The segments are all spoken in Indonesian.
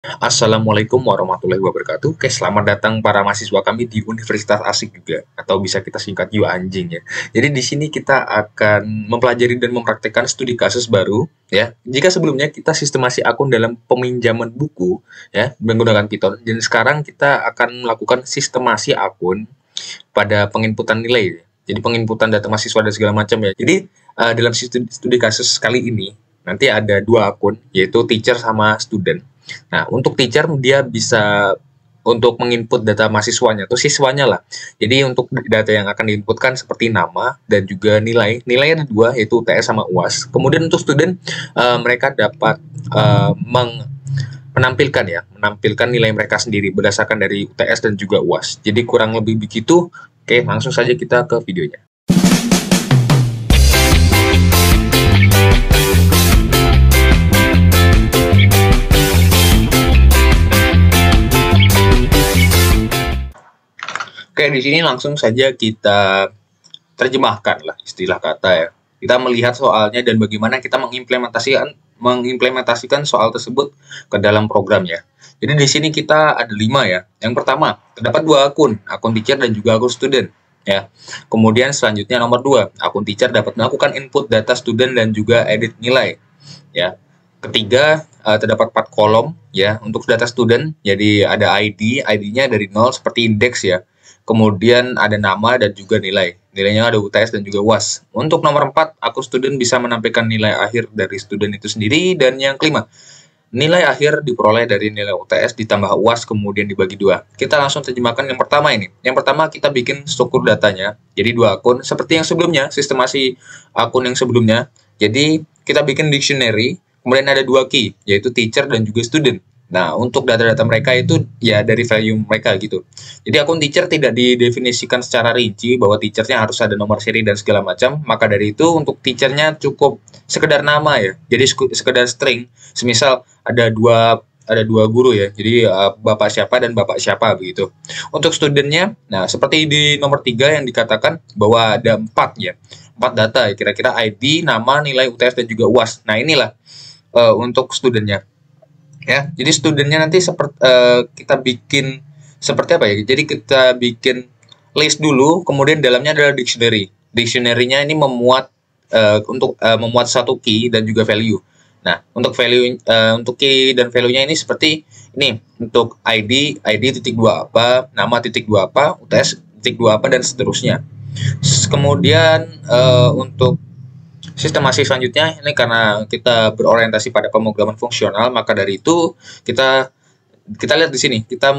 Assalamualaikum warahmatullahi wabarakatuh. Oke, selamat datang para mahasiswa kami di Universitas Asik juga, atau bisa kita singkat juga anjing ya. Jadi di sini kita akan mempelajari dan mempraktekkan studi kasus baru ya. Jika sebelumnya kita sistemasi akun dalam peminjaman buku ya menggunakan Python, dan sekarang kita akan melakukan sistemasi akun pada penginputan nilai. Jadi penginputan data mahasiswa dan segala macam ya. Jadi dalam studi kasus kali ini nanti ada dua akun, yaitu teacher sama student. Nah, untuk teacher dia bisa untuk menginput data mahasiswanya atau siswanya lah. Jadi untuk data yang akan diinputkan seperti nama dan juga nilai. Nilai ada dua, yaitu UTS sama UAS. Kemudian untuk student mereka dapat menampilkan nilai mereka sendiri berdasarkan dari UTS dan juga UAS. Jadi kurang lebih begitu. Oke, langsung saja kita ke videonya. Oke, di sini langsung saja kita terjemahkan lah istilah kata ya. Kita melihat soalnya dan bagaimana kita mengimplementasikan soal tersebut ke dalam program ya. Jadi di sini kita ada 5 ya. Yang pertama, terdapat 2 akun teacher dan juga akun student ya. Kemudian selanjutnya nomor 2, akun teacher dapat melakukan input data student dan juga edit nilai ya. Ketiga, terdapat 4 kolom ya untuk data student. Jadi ada ID-nya dari 0 seperti indeks ya. Kemudian ada nama dan juga nilai. Nilainya ada UTS dan juga UAS. Untuk nomor 4, akun student bisa menampilkan nilai akhir dari student itu sendiri. Dan yang kelima, nilai akhir diperoleh dari nilai UTS ditambah UAS kemudian dibagi 2. Kita langsung terjemahkan yang pertama ini. Yang pertama kita bikin struktur datanya. Jadi 2 akun seperti yang sebelumnya, sistemasi akun yang sebelumnya. Jadi kita bikin dictionary, kemudian ada 2 key, yaitu teacher dan juga student. Nah, untuk data-data mereka itu ya dari value mereka gitu. Jadi akun teacher tidak didefinisikan secara rinci bahwa teachernya harus ada nomor seri dan segala macam. Maka dari itu untuk teachernya cukup sekedar nama ya. Jadi sekedar string. Semisal ada dua guru ya. Jadi bapak siapa dan bapak siapa begitu. Untuk studentnya, nah seperti di nomor 3 yang dikatakan bahwa ada 4 ya. 4 data ya, kira-kira ID, nama, nilai UTS dan juga UAS. Nah, inilah untuk studentnya. Ya, jadi studentnya nanti kita bikin seperti apa ya? Jadi kita bikin list dulu, kemudian dalamnya adalah dictionary. Dictionary-nya ini memuat memuat satu key dan juga value. Nah, untuk untuk key dan value-nya ini seperti ini. Untuk ID titik 2 apa, nama titik 2 apa, UTS titik 2 apa dan seterusnya. Kemudian untuk sistemasi selanjutnya ini karena kita berorientasi pada pemrograman fungsional, maka dari itu kita lihat di sini kita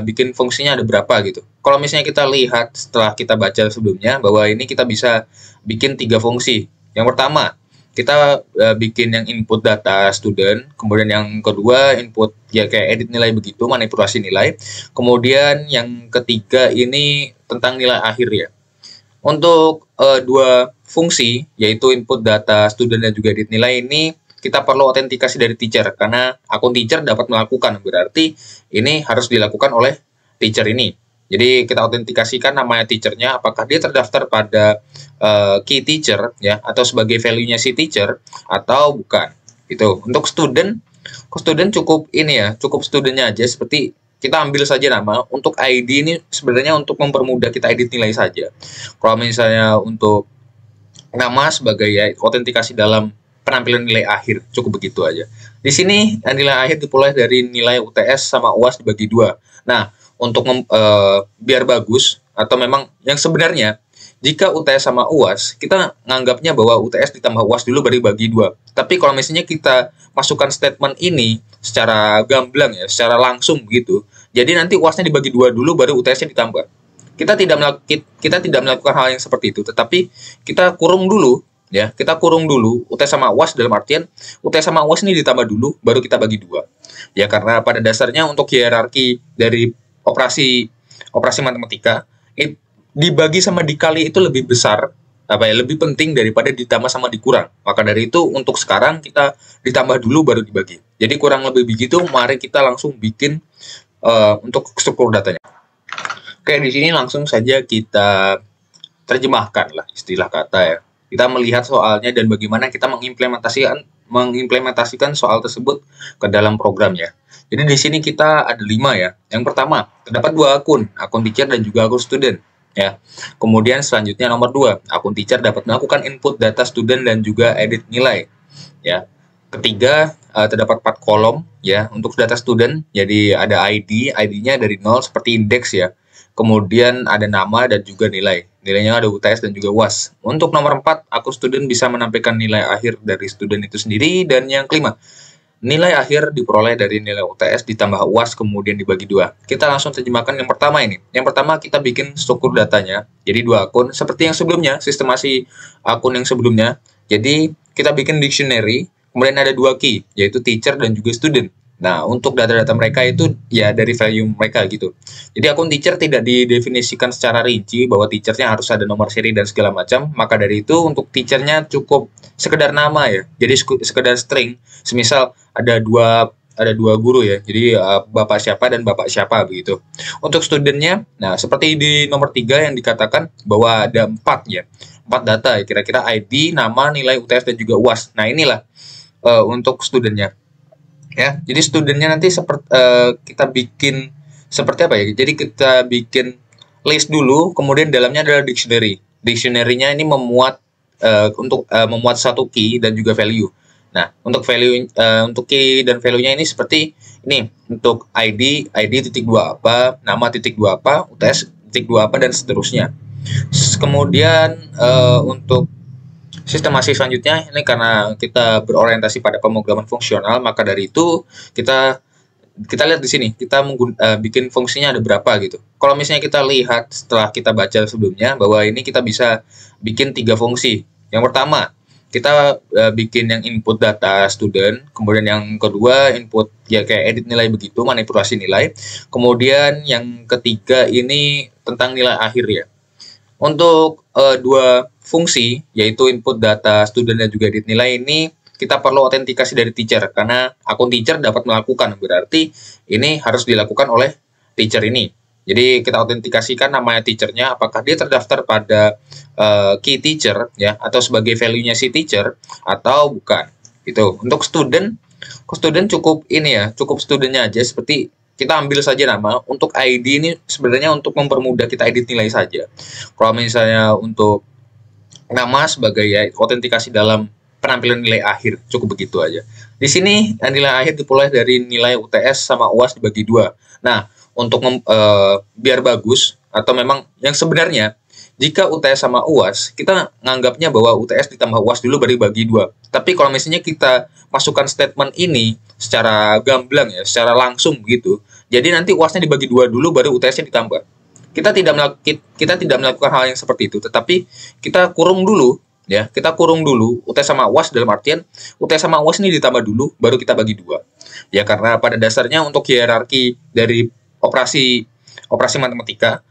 bikin fungsinya ada berapa gitu. Kalau misalnya kita lihat setelah kita baca sebelumnya bahwa ini kita bisa bikin 3 fungsi. Yang pertama kita bikin yang input data student, kemudian yang kedua input ya kayak edit nilai begitu, manipulasi nilai. Kemudian yang ketiga ini tentang nilai akhir ya. Untuk 2 fungsi, yaitu input data student dan juga edit nilai ini, kita perlu autentikasi dari teacher, karena akun teacher dapat melakukan, berarti ini harus dilakukan oleh teacher ini. Jadi kita autentikasikan namanya teachernya, apakah dia terdaftar pada key teacher, ya, atau sebagai value-nya si teacher, atau bukan. Itu. Untuk student cukup ini ya, cukup studentnya aja, seperti kita ambil saja nama. Untuk ID ini sebenarnya untuk mempermudah kita edit nilai saja. Kalau misalnya untuk nama sebagai ya, autentikasi dalam penampilan nilai akhir, cukup begitu aja. Di sini nilai akhir diperoleh dari nilai UTS sama UAS dibagi 2. Nah, untuk biar bagus atau memang yang sebenarnya jika UTS sama UAS, kita nganggapnya bahwa UTS ditambah UAS dulu baru bagi 2. Tapi kalau misalnya kita masukkan statement ini secara gamblang ya, secara langsung begitu, jadi nanti UAS-nya dibagi 2 dulu baru UTS-nya ditambah. Kita tidak melakukan hal yang seperti itu, tetapi kita kurung dulu ya, kita kurung dulu UTS sama UAS dalam artian UTS sama UAS ini ditambah dulu baru kita bagi 2. Ya karena pada dasarnya untuk hierarki dari operasi matematika dibagi sama dikali itu lebih besar, lebih penting daripada ditambah sama dikurang. Maka dari itu untuk sekarang kita ditambah dulu baru dibagi. Jadi kurang lebih begitu. Mari kita langsung bikin untuk struktur datanya. Oke, di sini langsung saja kita terjemahkan lah istilah kata ya. Kita melihat soalnya dan bagaimana kita mengimplementasikan soal tersebut ke dalam program ya. Jadi di sini kita ada 5 ya. Yang pertama, terdapat 2 akun teacher dan juga akun student ya. Kemudian selanjutnya nomor 2, akun teacher dapat melakukan input data student dan juga edit nilai ya. Ketiga, terdapat 4 kolom ya untuk data student. Jadi ada ID-nya dari 0 seperti indeks ya. Kemudian ada nama dan juga nilai. Nilainya ada UTS dan juga UAS. Untuk nomor 4, akun student bisa menampilkan nilai akhir dari student itu sendiri. Dan yang kelima, nilai akhir diperoleh dari nilai UTS ditambah UAS kemudian dibagi 2. Kita langsung terjemahkan yang pertama ini. Yang pertama kita bikin struktur datanya. Jadi 2 akun seperti yang sebelumnya, sistemasi akun yang sebelumnya. Jadi kita bikin dictionary, kemudian ada 2 key, yaitu teacher dan juga student. Nah, untuk data-data mereka itu ya dari value mereka gitu. Jadi akun teacher tidak didefinisikan secara rinci bahwa teachernya harus ada nomor seri dan segala macam. Maka dari itu untuk teachernya cukup sekedar nama ya. Jadi sekedar string. Semisal ada dua guru ya. Jadi bapak siapa dan bapak siapa begitu. Untuk studentnya, nah seperti di nomor 3 yang dikatakan bahwa ada 4 ya. 4 data ya, kira-kira ID, nama, nilai UTS dan juga UAS. Nah, inilah untuk studentnya. Ya, jadi studentnya nanti seperti kita bikin seperti apa ya? Jadi kita bikin list dulu, kemudian dalamnya adalah dictionary. Dictionary-nya ini memuat memuat satu key dan juga value. Nah, untuk value untuk key dan value-nya ini seperti ini. Untuk ID titik 2 apa, nama titik 2 apa, UTS titik 2 apa dan seterusnya. Kemudian untuk sistemasi selanjutnya ini karena kita berorientasi pada pemrograman fungsional, maka dari itu kita lihat di sini kita bikin fungsinya ada berapa gitu. Kalau misalnya kita lihat setelah kita baca sebelumnya bahwa ini kita bisa bikin 3 fungsi. Yang pertama kita bikin yang input data student, kemudian yang kedua input ya kayak edit nilai begitu, manipulasi nilai. Kemudian yang ketiga ini tentang nilai akhir ya. Untuk 2 fungsi, yaitu input data student dan juga edit nilai ini, kita perlu autentikasi dari teacher, karena akun teacher dapat melakukan, berarti ini harus dilakukan oleh teacher ini. Jadi kita autentikasikan namanya teachernya, apakah dia terdaftar pada key teacher, ya, atau sebagai value-nya si teacher, atau bukan. Gitu. Untuk student cukup ini ya, cukup studentnya aja, seperti kita ambil saja nama. Untuk ID ini sebenarnya untuk mempermudah kita edit nilai saja. Kalau misalnya untuk nama sebagai ya autentikasi dalam penampilan nilai akhir, cukup begitu aja. Di sini nilai akhir diperoleh dari nilai UTS sama UAS dibagi 2. Nah, untuk biar bagus atau memang yang sebenarnya jika UTS sama UAS, kita nganggapnya bahwa UTS ditambah UAS dulu baru dibagi 2. Tapi kalau misalnya kita masukkan statement ini secara gamblang ya, secara langsung begitu, jadi nanti UAS-nya dibagi 2 dulu baru UTS-nya ditambah. Kita tidak melakukan hal yang seperti itu, tetapi kita kurung dulu ya, kita kurung dulu UTS sama UAS dalam artian UTS sama UAS ini ditambah dulu baru kita bagi 2. Ya karena pada dasarnya untuk hierarki dari operasi matematika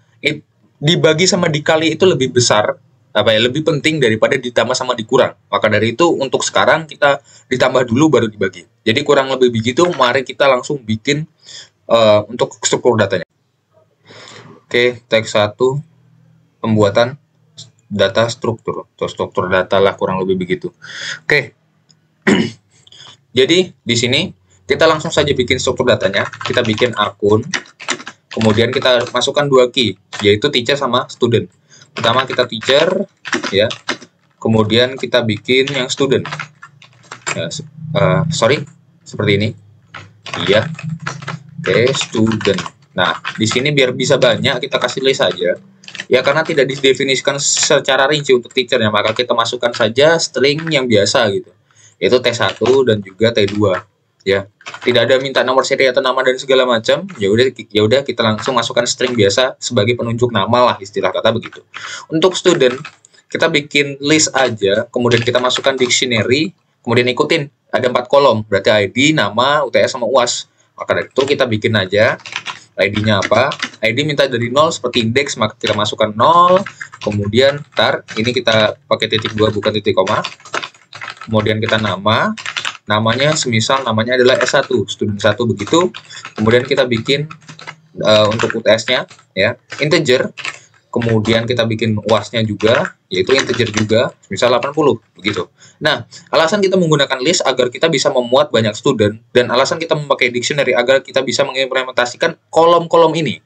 dibagi sama dikali itu lebih besar, lebih penting daripada ditambah sama dikurang. Maka dari itu untuk sekarang kita ditambah dulu baru dibagi. Jadi kurang lebih begitu. Mari kita langsung bikin untuk struktur datanya. Oke, teks 1 pembuatan data struktur atau struktur data lah, kurang lebih begitu. Oke. Jadi di sini kita langsung saja bikin struktur datanya. Kita bikin akun. Kemudian kita masukkan 2 key, yaitu teacher sama student. Pertama kita teacher, ya. Kemudian kita bikin yang student. Ya, seperti ini. Iya. Oke, student. Nah, di sini biar bisa banyak kita kasih list saja. Ya, karena tidak didefinisikan secara rinci untuk teachernya, maka kita masukkan saja string yang biasa gitu. Yaitu T1 dan juga T2. Ya, tidak ada minta nomor seri atau nama dan segala macam. Ya udah kita langsung masukkan string biasa sebagai penunjuk nama lah, istilah kata begitu. Untuk student kita bikin list aja, kemudian kita masukkan dictionary, kemudian ikutin ada 4 kolom, berarti ID, nama, UTS sama UAS. Maka dari itu kita bikin aja ID-nya apa? ID minta dari 0 seperti indeks, maka kita masukkan 0. Kemudian ini kita pakai titik 2 bukan titik koma. Kemudian kita namanya semisal namanya adalah S1, student 1 begitu. Kemudian kita bikin untuk UTS-nya ya, integer. Kemudian kita bikin UAS-nya juga, yaitu integer juga, misal 80, begitu. Nah, alasan kita menggunakan list agar kita bisa memuat banyak student, dan alasan kita memakai dictionary agar kita bisa mengimplementasikan kolom-kolom ini,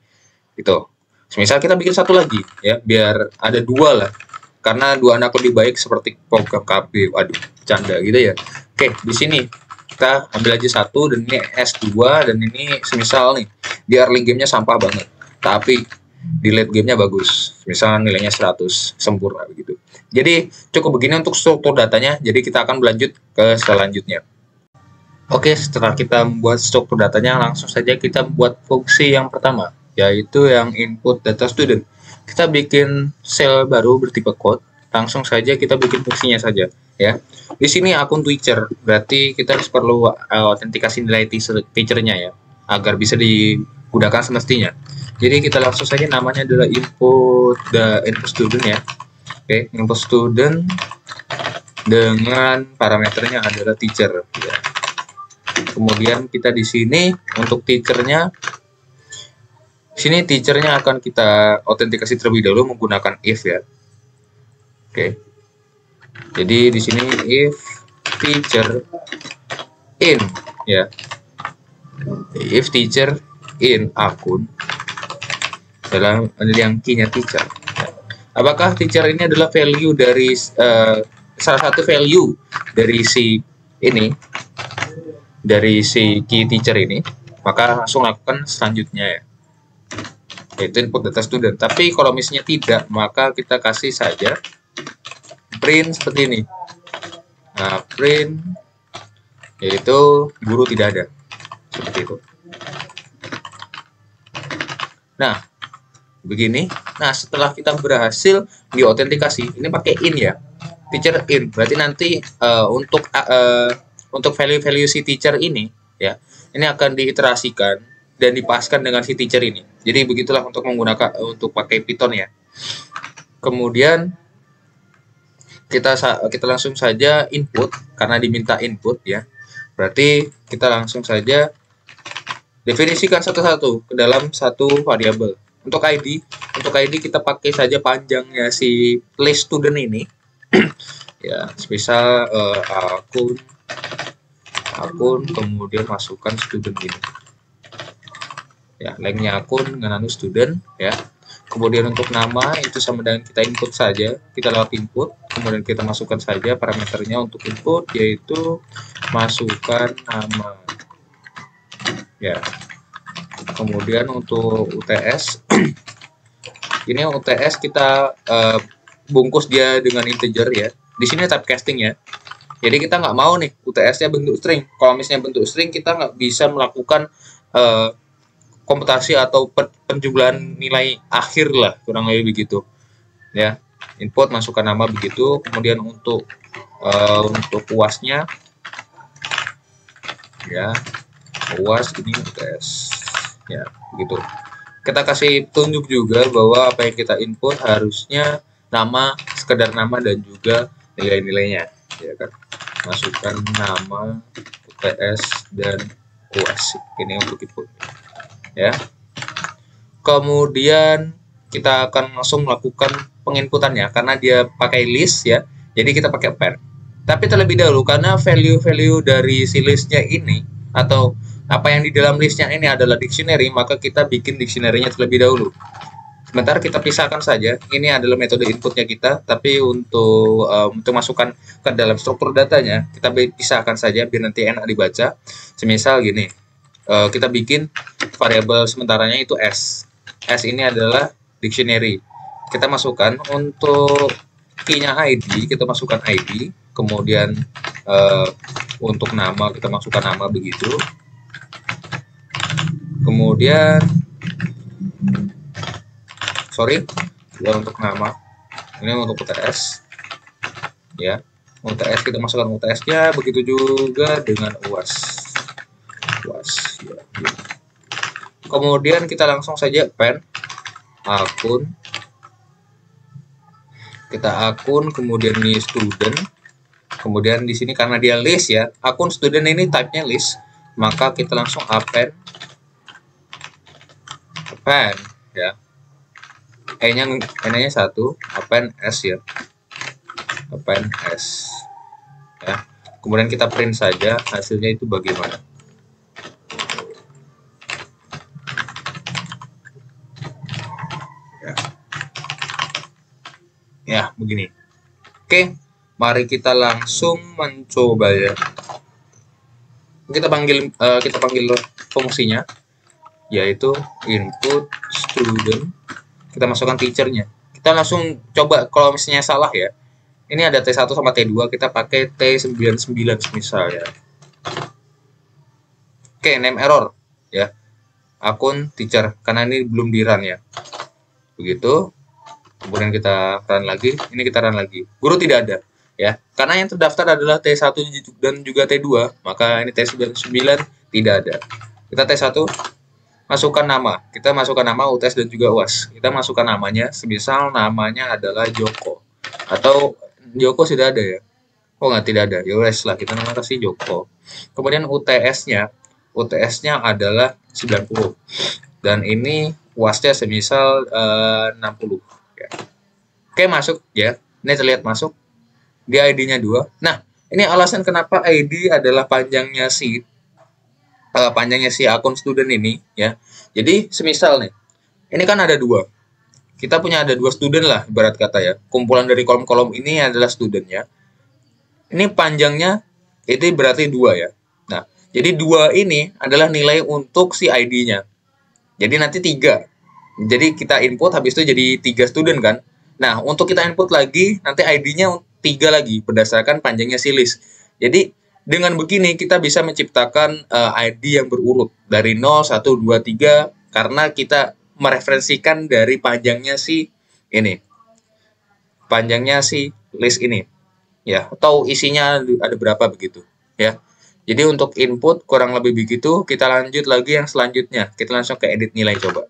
gitu. Misal kita bikin satu lagi, ya, biar ada dua lah, karena dua anak lebih baik seperti program KB, waduh, canda gitu ya. Oke, di sini kita ambil aja satu, dan ini S2, dan ini semisal nih, di early game-nya sampah banget, tapi di late gamenya bagus, misalnya nilainya 100 sempurna begitu. Jadi cukup begini untuk struktur datanya. Jadi kita akan berlanjut ke selanjutnya. Oke, setelah kita membuat struktur datanya, langsung saja kita buat fungsi yang pertama, yaitu yang input data student. Kita bikin sel baru bertipe code, langsung saja kita bikin fungsinya saja, ya. Di sini akun teacher, berarti kita perlu autentikasi nilai teachernya ya, agar bisa digunakan semestinya. Jadi kita langsung saja, namanya adalah input student ya. Oke, input student dengan parameternya adalah teacher. Ya. Kemudian kita di sini untuk teachernya, sini teachernya akan kita autentikasi terlebih dahulu menggunakan if ya. Oke. Jadi di sini if teacher in ya. If teacher in akun dalam yang key-nya teacher. Apakah teacher ini adalah value dari salah satu value dari si ini, dari si key teacher ini, maka langsung lakukan selanjutnya ya, yaitu input data student. Tapi kalau misalnya tidak, maka kita kasih saja print seperti ini. Nah, print yaitu guru tidak ada, seperti itu. Nah, begini. Nah, setelah kita berhasil diautentikasi, ini pakai in ya, teacher in. Berarti nanti untuk value-value si teacher ini ya, ini akan diiterasikan dan dipaskan dengan si teacher ini. Jadi begitulah untuk menggunakan pakai Python ya. Kemudian kita langsung saja input, karena diminta input ya. Berarti kita langsung saja definisikan satu-satu ke dalam satu variabel. Untuk ID kita pakai saja panjangnya si list student ini. Ya, misal akun kemudian masukkan student ini. Ya, lengthnya akun dengan student ya. Kemudian untuk nama itu sama dengan kita input saja, kita lewat input, kemudian kita masukkan saja parameternya untuk input, yaitu masukkan nama. Ya. Kemudian untuk UTS, ini UTS kita bungkus dia dengan integer ya. Di sini typecasting ya. Jadi kita nggak mau nih UTS-nya bentuk string. Kalau misalnya bentuk string, kita nggak bisa melakukan komputasi atau penjumlahan nilai akhir lah, kurang lebih begitu. Ya, input masukkan nama begitu. Kemudian untuk UAS-nya, ya, UAS ini UTS. Ya, begitu. Kita kasih tunjuk juga bahwa apa yang kita input harusnya nama, sekedar nama dan juga nilai-nilainya, ya kan. Masukkan nama, UTS dan UAS. Ini untuk input. Ya. Kemudian kita akan langsung melakukan penginputannya karena dia pakai list ya. Jadi kita pakai append. Tapi terlebih dahulu, karena value-value dari si listnya ini atau apa yang di dalam listnya ini adalah dictionary, maka kita bikin dictionary-nya terlebih dahulu. Sementara kita pisahkan saja, ini adalah metode inputnya kita, tapi untuk masukkan ke dalam struktur datanya, kita pisahkan saja biar nanti enak dibaca. Semisal gini, kita bikin variabel sementaranya itu S. S ini adalah dictionary. Kita masukkan untuk key-nya ID, kita masukkan ID, kemudian untuk nama kita masukkan nama begitu. Kemudian untuk nama ini untuk UTS ya, UTS kita masukkan UTS-nya, begitu juga dengan UAS ya. Kemudian kita langsung saja append akun, kita akun, kemudian ini student, kemudian di sini karena dia list ya, akun student ini type-nya list, maka kita langsung append ya. nya 1, append s ya, append s ya. Kemudian kita print saja hasilnya itu bagaimana. Ya, begini. Oke, mari kita langsung mencoba ya. Kita panggil fungsinya, yaitu input student. Kita masukkan teachernya. Kita langsung coba kalau misalnya salah ya. Ini ada T1 sama T2, kita pakai T99 misal ya. Oke, name error ya. Akun teacher, karena ini belum di run ya. Begitu. Kemudian kita run lagi, ini kita run lagi. Guru tidak ada ya. Karena yang terdaftar adalah T1 dan juga T2, maka ini T99 tidak ada. Kita T1 masukkan nama. Kita masukkan nama UTS dan juga UAS. Kita masukkan namanya, semisal namanya adalah Joko. Atau Joko sudah ada ya? Oh nggak, tidak ada. Ya wes lah, kita nama kasih Joko. Kemudian UTS-nya adalah 90. Dan ini UAS-nya semisal 60 ya. Oke, masuk ya. Ini terlihat masuk. Dia ID-nya 2. Nah, ini alasan kenapa ID adalah panjangnya si akun student ini ya. Jadi semisal nih, ini kan ada 2. Kita punya ada 2 student lah, ibarat kata ya. Kumpulan dari kolom-kolom ini adalah studentnya. Ini panjangnya itu berarti 2 ya. Nah, jadi 2 ini adalah nilai untuk si ID-nya. Jadi nanti 3. Jadi kita input, habis itu jadi 3 student kan. Nah, untuk kita input lagi, nanti ID-nya 3 lagi, berdasarkan panjangnya si list. Jadi, dengan begini kita bisa menciptakan ID yang berurut. Dari 0, 1, 2, 3, karena kita mereferensikan dari panjangnya si ini. Panjangnya si list ini. Ya, atau isinya ada berapa begitu. Ya. Jadi untuk input kurang lebih begitu. Kita lanjut lagi yang selanjutnya. Kita langsung ke edit nilai coba.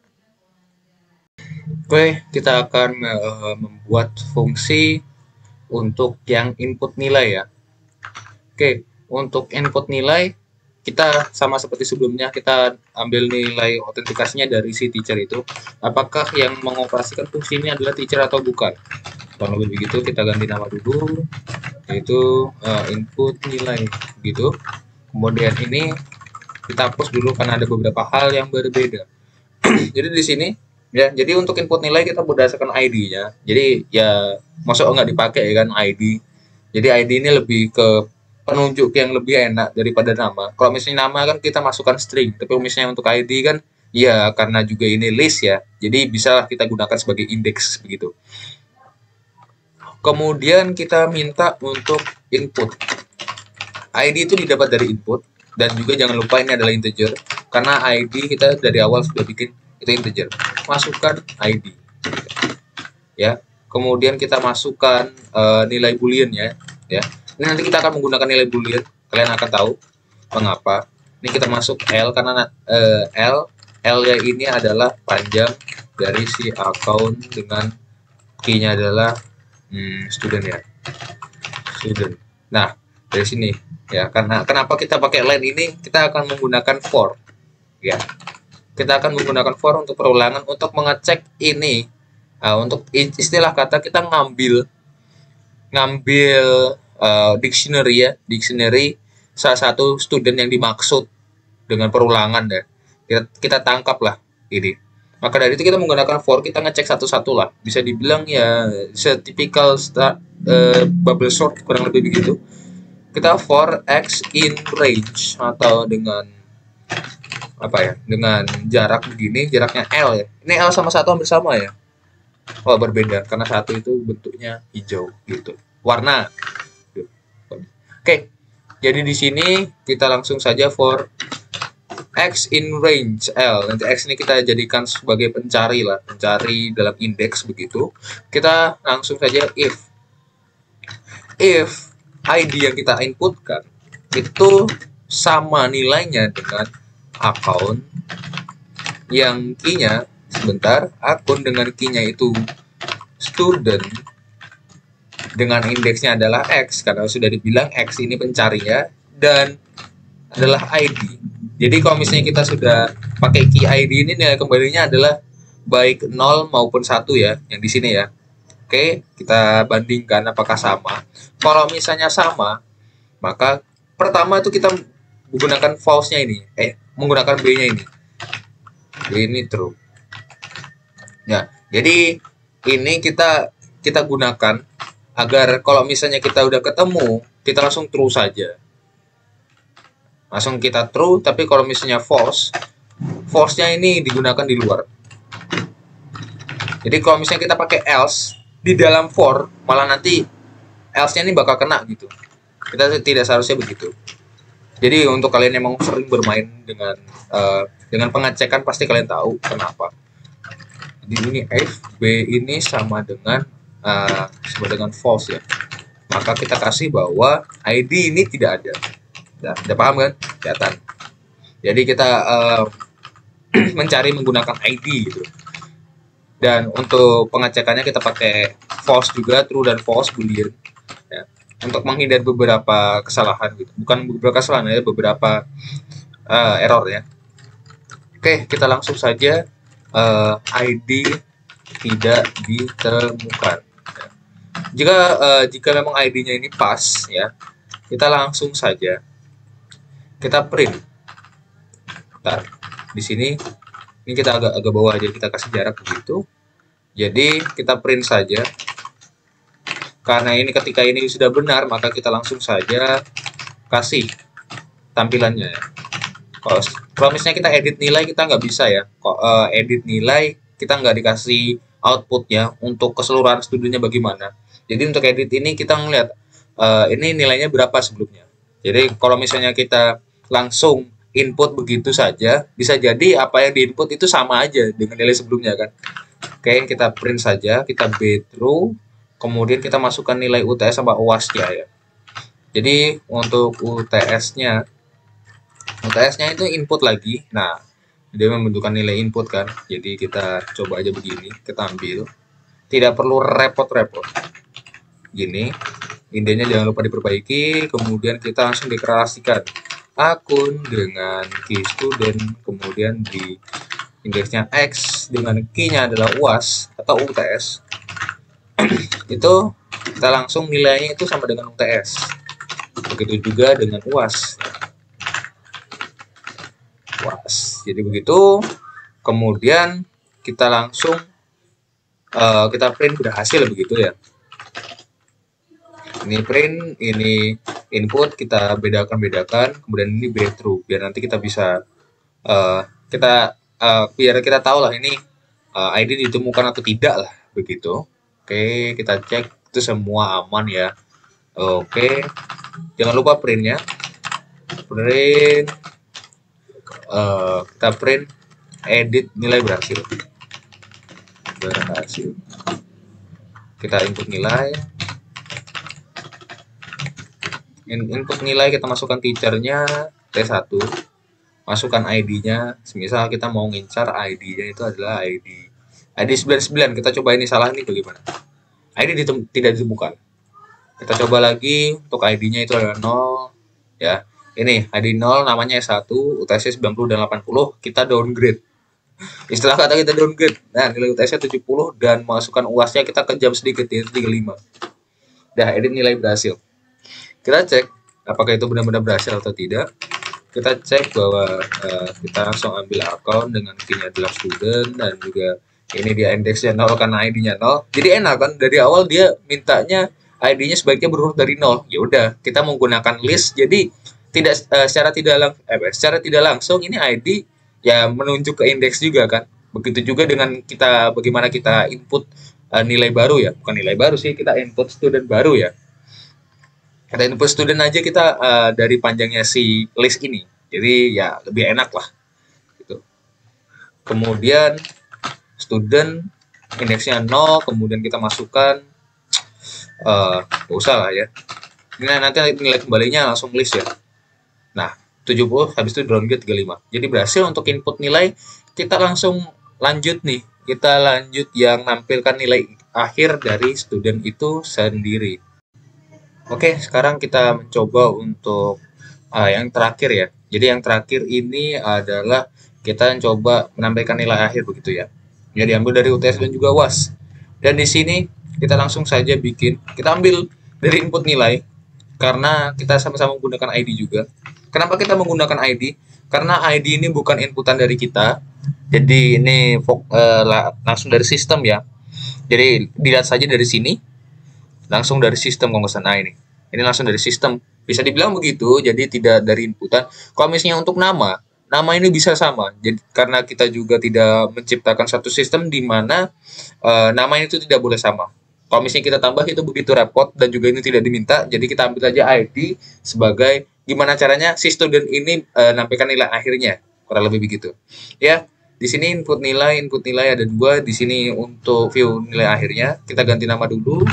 Oke, kita akan membuat fungsi untuk yang input nilai ya. Oke, untuk input nilai kita sama seperti sebelumnya, kita ambil nilai autentikasinya dari si teacher itu. Apakah yang mengoperasikan fungsi ini adalah teacher atau bukan? Kalau lebih begitu kita ganti nama dulu, yaitu input nilai gitu. Kemudian ini kita hapus dulu karena ada beberapa hal yang berbeda. Jadi di sini ya, jadi untuk input nilai kita berdasarkan ID-nya. Jadi ya masuk nggak dipakai ya kan ID. Jadi ID ini lebih ke penunjuk yang lebih enak daripada nama. Kalau misalnya nama kan kita masukkan string, tapi misalnya untuk ID kan ya karena juga ini list ya. Jadi bisa kita gunakan sebagai indeks begitu. Kemudian kita minta untuk input. ID itu didapat dari input, dan juga jangan lupa ini adalah integer karena ID kita dari awal sudah bikin itu integer. Masukkan ID ya. Kemudian kita masukkan nilai boolean ya. Ini nanti kita akan menggunakan nilai boolean, kalian akan tahu mengapa. Ini kita masuk L karena L ya ini adalah panjang dari si account dengan key-nya adalah student ya, student. Nah dari sini ya, karena kenapa kita pakai line ini, kita akan menggunakan for ya. Kita akan menggunakan for untuk perulangan untuk mengecek ini. Untuk istilah kata kita ngambil dictionary salah satu student yang dimaksud dengan perulangan ya. Kita tangkap lah ini. Maka dari itu kita menggunakan for, kita ngecek satu-satu lah. Bisa dibilang ya setipikal bubble sort kurang lebih begitu. Kita for x in range atau dengan apa ya? Dengan jarak begini, jaraknya L ya. Ini L sama 1 hampir sama ya. Oh berbeda karena 1 itu bentuknya hijau gitu. Warna. Oke. Jadi di sini kita langsung saja for x in range L. Nanti x ini kita jadikan sebagai pencari lah, pencari dalam indeks begitu. Kita langsung saja if ID yang kita inputkan itu sama nilainya dengan account yang key-nya akun dengan key-nya itu student dengan indeksnya adalah X, karena sudah dibilang X ini pencarinya dan adalah ID. Jadi kalau misalnya kita sudah pakai key ID ini, nilai kembalinya adalah baik 0 maupun 1 ya, yang di sini ya. Oke, kita bandingkan apakah sama. Kalau misalnya sama, maka pertama itu kita menggunakan false-nya ini, menggunakan B-nya ini. B ini true. Ya, jadi ini kita gunakan agar kalau misalnya kita udah ketemu, kita langsung true saja. Langsung kita true, tapi kalau misalnya false, false-nya ini digunakan di luar. Jadi kalau misalnya kita pakai else di dalam for, malah nanti else-nya ini bakal kena gitu. Kita tidak seharusnya begitu. Jadi untuk kalian yang mau sering bermain dengan pengecekan, pasti kalian tahu kenapa. Di ini if B ini sama dengan false ya. Maka kita kasih bahwa ID ini tidak ada. Udah paham kan? Kelihatan. Jadi kita mencari menggunakan ID gitu. Dan untuk pengecekannya kita pakai false juga, true dan false boolean. Ya. Untuk menghindari beberapa kesalahan gitu. Bukan beberapa kesalahan ya, beberapa error ya. Oke, kita langsung saja ID tidak ditemukan. Ya. Jika memang ID-nya ini pas ya, kita langsung saja kita print. Bentar. Di sini ini kita agak bawah aja, kita kasih jarak begitu. Jadi kita print saja. Karena ini ketika ini sudah benar, maka kita langsung saja kasih tampilannya. Kalau misalnya kita edit nilai, kita nggak bisa ya. Edit nilai kita nggak dikasih outputnya untuk keseluruhan studinya bagaimana. Jadi untuk edit ini kita ngeliat ini nilainya berapa sebelumnya. Jadi kalau misalnya kita langsung input begitu saja, bisa jadi apa yang diinput itu sama aja dengan nilai sebelumnya kan. Oke, kita print saja, kita B true, kemudian kita masukkan nilai UTS sama UAS-nya ya. Jadi untuk UTS-nya itu input lagi. Nah, dia membentukkan nilai input kan. Jadi kita coba aja begini, kita ambil. Tidak perlu repot-repot. Gini, indenya jangan lupa diperbaiki, kemudian kita langsung deklarasikan akun dengan key student, kemudian di indeksnya X dengan key-nya adalah UAS atau UTS. Itu kita langsung nilainya itu sama dengan UTS. Begitu juga dengan UAS. Jadi begitu. Kemudian kita langsung kita print berhasil begitu ya. Ini print, ini input, kita bedakan, kemudian ini B true, biar nanti kita bisa biar kita tahu lah ini ID ditemukan atau tidak lah begitu. Oke, kita cek itu semua aman ya. Oke, jangan lupa printnya. Print, kita print edit nilai berhasil. Kita input nilai. Input nilai kita masukkan teachernya T1, masukkan ID-nya. Misal kita mau ngincar ID-nya itu adalah ID 99. Kita coba ini salah nih bagaimana? ID tidak ditemukan. Kita coba lagi untuk ID-nya itu adalah 0 ya. Ini ID 0 namanya S1, UTS 90 dan 80, kita downgrade. Istilah kata kita downgrade. Nah, nilai UTS 70 dan masukkan UAS-nya kita kejam sedikit yaitu 35. Dah, edit nilai berhasil. Kita cek apakah itu benar-benar berhasil atau tidak. Kita cek bahwa kita langsung ambil akun dengan key-nya adalah student, dan juga ini dia indeksnya 0 karena ID-nya 0. Jadi enak kan, dari awal dia mintanya ID-nya sebaiknya berurut dari 0. Ya udah, kita menggunakan list. Jadi secara tidak langsung ini ID ya menunjuk ke indeks juga kan. Begitu juga dengan bagaimana kita input nilai baru ya. Bukan nilai baru sih, kita input student baru ya. Kita input student aja kita dari panjangnya si list ini. Jadi ya lebih enak lah gitu. Kemudian student indeksnya 0, kemudian kita masukkan gak usah lah ya. Ini nanti nilai kembalinya langsung list ya. Nah, 70 habis itu downgrade 35. Jadi berhasil untuk input nilai. Kita langsung lanjut nih. Kita lanjut yang nampilkan nilai akhir dari student itu sendiri. Oke, sekarang kita mencoba untuk yang terakhir ya. Jadi yang terakhir ini adalah kita coba menampilkan nilai akhir begitu ya. Ya, diambil dari UTS dan juga UAS. Dan di sini kita langsung saja kita ambil dari input nilai karena kita sama-sama menggunakan ID juga. Kenapa kita menggunakan ID? Karena ID ini bukan inputan dari kita. Jadi ini langsung dari sistem ya. Jadi dilihat saja dari sini, langsung dari sistem kalau nggak salah ini langsung dari sistem, bisa dibilang begitu. Jadi tidak dari inputan. Kalau misalnya untuk nama ini bisa sama. Jadi karena kita juga tidak menciptakan satu sistem di mana nama itu tidak boleh sama. Kalau misalnya kita tambah itu begitu repot dan juga ini tidak diminta. Jadi kita ambil aja ID sebagai gimana caranya si student ini nampilkan nilai akhirnya, kurang lebih begitu. Ya, di sini input nilai ada dua. Di sini untuk view nilai akhirnya kita ganti nama dulu.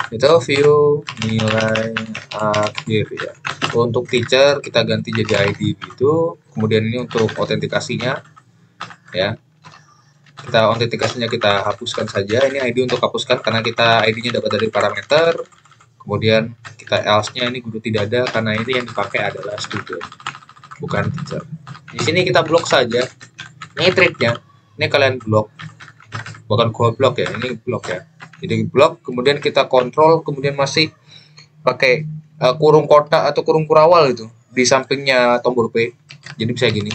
Itu view nilai akhir ya. Untuk teacher kita ganti jadi ID gitu. Kemudian ini untuk autentikasinya ya. Autentikasinya kita hapuskan saja. Ini ID untuk hapuskan karena kita ID-nya dapat dari parameter. Kemudian kita else-nya ini guru tidak ada karena ini yang dipakai adalah student, bukan teacher. Di sini kita blok saja. Ini triknya. Ini kalian blok. Bukan gua blok ya, ini blok ya. Jadi blok, kemudian kita kontrol, kemudian masih pakai kurung kotak atau kurung kurawal itu di sampingnya tombol P. Jadi bisa gini.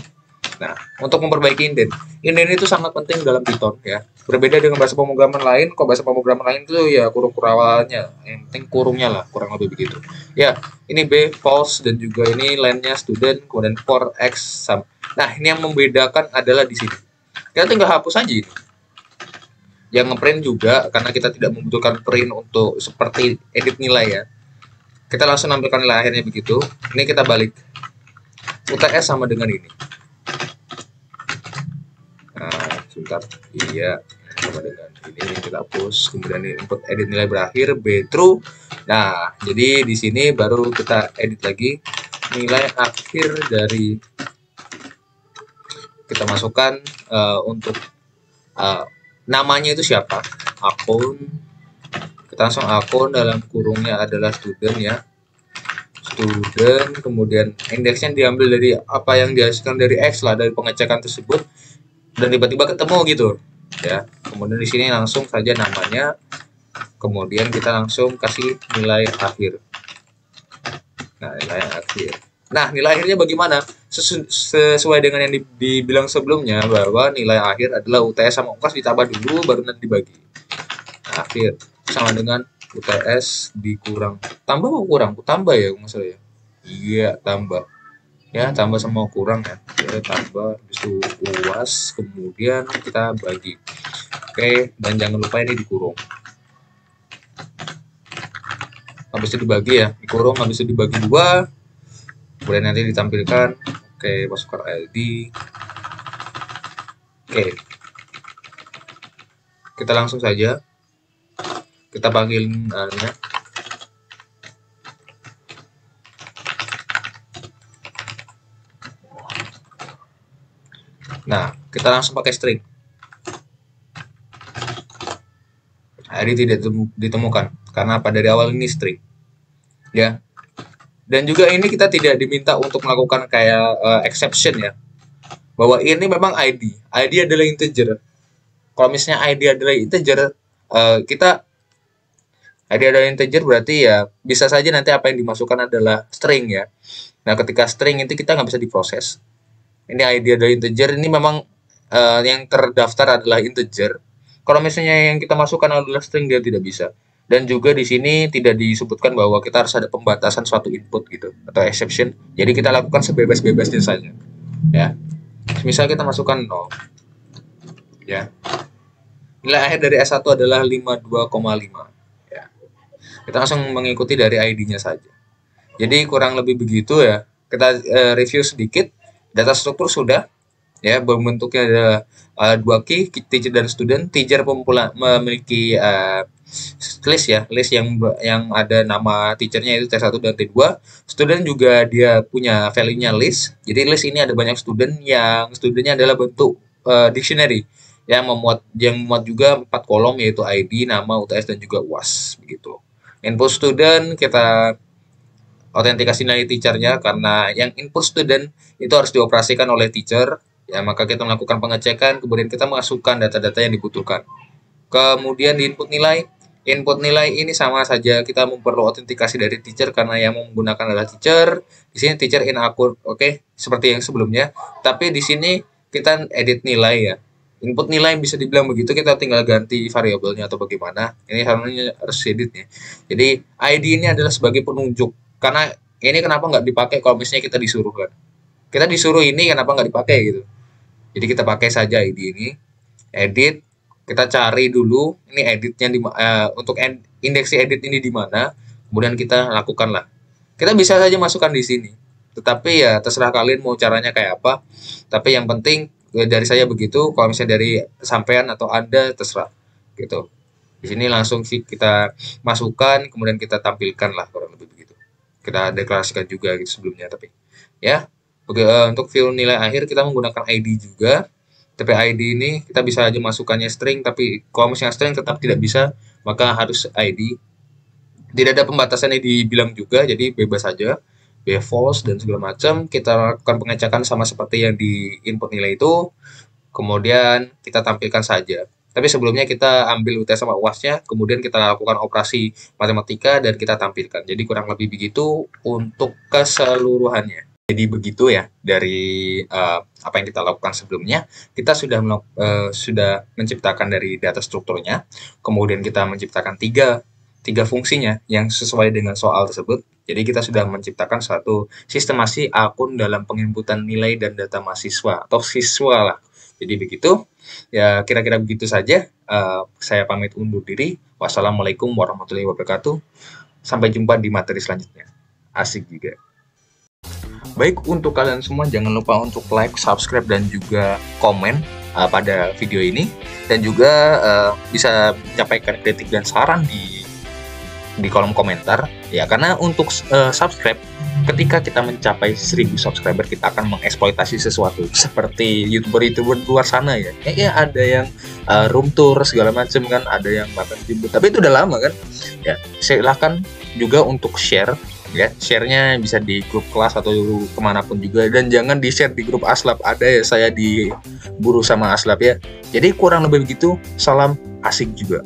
Nah, untuk memperbaiki indent itu sangat penting dalam Python ya. Berbeda dengan bahasa pemrograman lain. Kok bahasa pemrograman lain itu ya kurung kurawalnya, yang penting kurungnya lah, kurang lebih begitu. Ya, ini B false dan juga ini line-nya student, kemudian for x sum. Nah, ini yang membedakan adalah di sini. Kita tinggal hapus aja ini. Yang ngeprint juga karena kita tidak membutuhkan print untuk seperti edit nilai ya. Kita langsung nampilkan nilai akhirnya begitu. Ini kita balik. UTS sama dengan ini. Nah, sebentar. Iya, sama dengan ini kita hapus. Kemudian ini input edit nilai berakhir B true. Nah, jadi di sini baru kita edit lagi nilai akhir dari kita masukkan untuk namanya itu siapa, akun. Kita langsung akun, dalam kurungnya adalah student ya, student. Kemudian indeksnya diambil dari apa yang dihasilkan dari X lah, dari pengecekan tersebut, dan tiba-tiba ketemu gitu ya. Kemudian di sini langsung saja namanya, kemudian kita langsung kasih nilai akhir. Nah, nilai akhir. Nah, nilai akhirnya bagaimana? Sesuai dengan yang dibilang sebelumnya, bahwa nilai akhir adalah UTS sama UKAS ditambah dulu baru nanti dibagi. Nah, akhir sama dengan UTS dikurang. Tambah mau kurang? Tambah ya, maksudnya ya. Iya, tambah. Ya, tambah sama kurang ya. Ya, tambah habis itu UAS, kemudian kita bagi. Oke, dan jangan lupa ini dikurung. Habis itu dibagi ya, dikurung, habis itu dibagi 2. Kemudian nanti ditampilkan. Oke, masukkan ID. Oke, kita langsung saja kita panggil nya. Nah, kita langsung pakai string. ID tidak ditemukan karena pada dari awal ini string ya. Dan juga ini kita tidak diminta untuk melakukan kayak exception ya, bahwa ini memang ID adalah integer. Kalau misalnya ID adalah integer, ID adalah integer berarti ya bisa saja nanti apa yang dimasukkan adalah string ya. Nah, ketika string itu kita nggak bisa diproses. Ini ID adalah integer, ini memang yang terdaftar adalah integer. Kalau misalnya yang kita masukkan adalah string, dia tidak bisa. Dan juga di sini tidak disebutkan bahwa kita harus ada pembatasan suatu input gitu atau exception. Jadi kita lakukan sebebas-bebasnya saja. Ya. Misal kita masukkan 0. Ya. Nilai akhir dari S1 adalah 52,5. Ya. Kita langsung mengikuti dari ID-nya saja. Jadi kurang lebih begitu ya. Kita review sedikit. Data struktur sudah. Ya, bentuknya ada 2 key, teacher dan student. Teacher memiliki list ya, list yang ada nama teachernya itu T1 dan T2. Student juga dia punya value-nya list. Jadi list ini ada banyak student, yang studentnya adalah bentuk dictionary yang memuat juga 4 kolom, yaitu ID, nama, UTS dan juga UAS begitu. Input student kita autentikasi nilai teachernya karena yang input student itu harus dioperasikan oleh teacher. Ya, maka kita melakukan pengecekan, kemudian kita masukkan data-data yang dibutuhkan. Kemudian di input nilai ini sama saja, kita perlu autentikasi dari teacher karena yang menggunakan adalah teacher. Di sini teacher in akun, oke, seperti yang sebelumnya. Tapi di sini kita edit nilai ya. Input nilai bisa dibilang begitu, kita tinggal ganti variabelnya atau bagaimana. Ini harus edit ya. Jadi ID ini adalah sebagai penunjuk. Karena ini kenapa nggak dipakai kalau misalnya kita disuruh kan? Kita disuruh ini kenapa nggak dipakai gitu? Jadi kita pakai saja ID ini, edit, kita cari dulu ini editnya untuk indeks edit ini di mana, kemudian kita lakukanlah. Kita bisa saja masukkan di sini, tetapi ya terserah kalian mau caranya kayak apa. Tapi yang penting dari saya begitu, kalau misalnya dari sampean atau Anda terserah gitu. Di sini langsung sih kita masukkan, kemudian kita tampilkan lah kurang lebih begitu. Kita deklarasikan juga gitu sebelumnya, tapi ya. Untuk view nilai akhir kita menggunakan ID juga. Tapi ID ini kita bisa aja masukannya string, tapi kalau misalnya string tetap tidak bisa, maka harus ID. Tidak ada pembatasan yang dibilang juga, jadi bebas saja, be false dan segala macam. Kita lakukan pengecekan sama seperti yang di input nilai itu, kemudian kita tampilkan saja. Tapi sebelumnya kita ambil UTS sama UAS-nya, kemudian kita lakukan operasi matematika dan kita tampilkan. Jadi kurang lebih begitu untuk keseluruhannya. Jadi begitu ya dari apa yang kita lakukan sebelumnya. Kita sudah menciptakan dari data strukturnya, kemudian kita menciptakan tiga fungsinya yang sesuai dengan soal tersebut. Jadi kita sudah menciptakan suatu sistemasi akun dalam penginputan nilai dan data mahasiswa atau siswa lah. Jadi begitu ya, kira-kira begitu saja. Saya pamit undur diri. Wassalamualaikum warahmatullahi wabarakatuh. Sampai jumpa di materi selanjutnya. Asik juga. Baik, untuk kalian semua jangan lupa untuk like, subscribe, dan juga komen pada video ini. Dan juga bisa menyampaikan kritik dan saran di kolom komentar. Ya, karena untuk subscribe, ketika kita mencapai 1000 subscriber, kita akan mengeksploitasi sesuatu. Seperti YouTuber-YouTuber luar sana ya. Ada yang room tour segala macam kan, ada yang makan jemput. Tapi itu udah lama kan. Ya, silahkan juga untuk share. Ya, share-nya bisa di grup kelas atau kemanapun juga, dan jangan di-share di grup Aslab, ada ya saya diburu sama Aslab ya. Jadi kurang lebih begitu, salam asik juga.